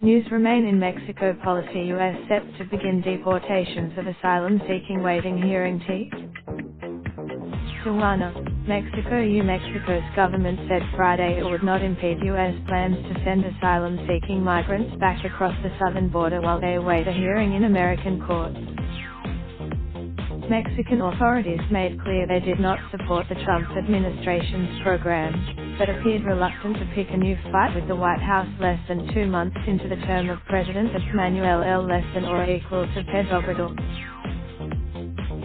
News remain in Mexico policy. U.S. set to begin deportations of asylum-seeking waiting hearing T. Tijuana, Mexico. Mexico's government said Friday it would not impede U.S. plans to send asylum-seeking migrants back across the southern border while they await a hearing in American courts. Mexican authorities made clear they did not support the Trump administration's program, but appeared reluctant to pick a new fight with the White House less than 2 months into the term of President Manuel L. less than or equal to Pez Obrador.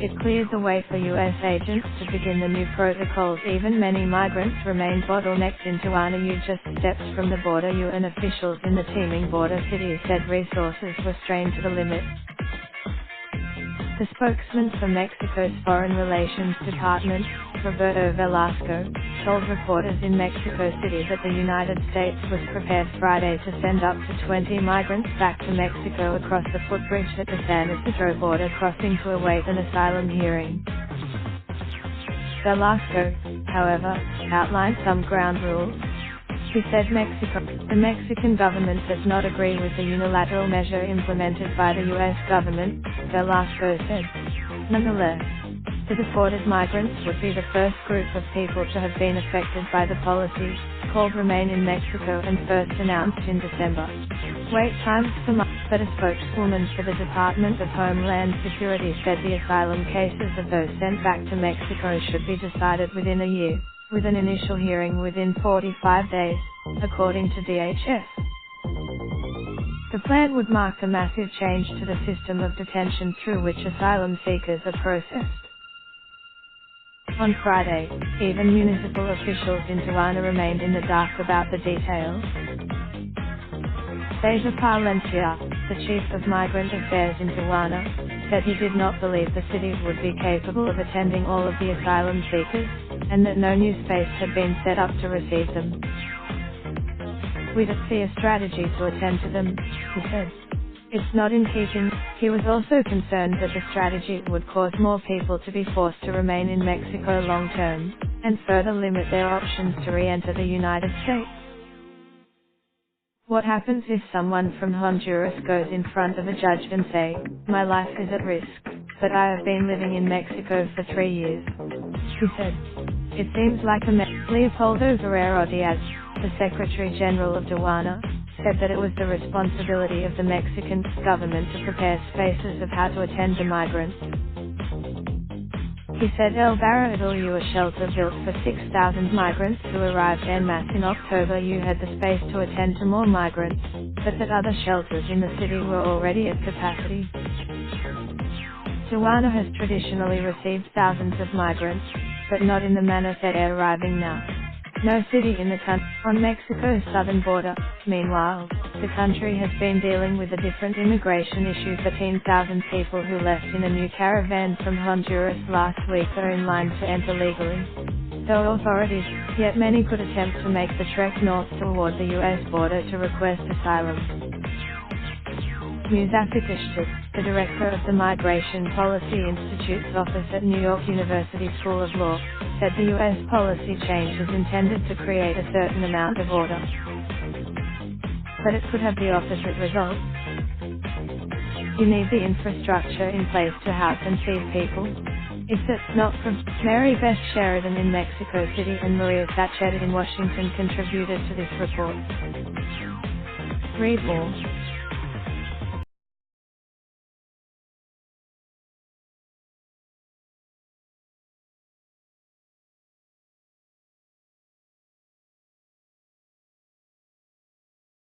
It clears the way for U.S. agents to begin the new protocols. Even many migrants remain bottlenecked in Tijuana. You just stepped from the border. UN officials in the teeming border city said resources were strained to the limit. The spokesman for Mexico's Foreign Relations Department, Roberto Velasco, told reporters in Mexico City that the United States was prepared Friday to send up to 20 migrants back to Mexico across the footbridge at the San Isidro border crossing to await an asylum hearing. Velasco, however, outlined some ground rules. He said the Mexican government does not agree with the unilateral measure implemented by the U.S. government, Velasco said. Nonetheless, the deported migrants would be the first group of people to have been affected by the policy, called Remain in Mexico and first announced in December. Wait times for but a spokeswoman for the Department of Homeland Security said the asylum cases of those sent back to Mexico should be decided within a year, with an initial hearing within 45 days, according to DHS. The plan would mark a massive change to the system of detention through which asylum seekers are processed. On Friday, even municipal officials in Tijuana remained in the dark about the details. Cesar Palencia, the chief of migrant affairs in Tijuana, said he did not believe the city would be capable of attending all of the asylum seekers, and that no new space had been set up to receive them. We don't see a strategy to attend to them, he said. It's not in keeping. He was also concerned that the strategy would cause more people to be forced to remain in Mexico long term, and further limit their options to re-enter the United States. What happens if someone from Honduras goes in front of a judge and say, "My life is at risk, but I have been living in Mexico for 3 years," he said. It seems like a mess. Leopoldo Guerrero Diaz, the Secretary General of Tijuana, said that it was the responsibility of the Mexican government to prepare spaces of how to attend to migrants. He said El Barradillo, a shelter built for 6,000 migrants who arrived en masse in October, had the space to attend to more migrants, but that other shelters in the city were already at capacity. Tijuana has traditionally received thousands of migrants, but not in the manner that they're arriving now. No city in the country. On Mexico's southern border, meanwhile, the country has been dealing with a different immigration issue. 13,000 people who left in a new caravan from Honduras last week are in line to enter legally. Though authorities, yet many could attempt to make the trek north toward the U.S. border to request asylum. Muzafikashtik, the director of the Migration Policy Institute's office at New York University School of Law, said the U.S. policy change is intended to create a certain amount of order. But it could have the opposite result. You need the infrastructure in place to house and feed people. If it's not from Mary Beth Sheridan in Mexico City and Maria Thatcher in Washington contributed to this report. Read more.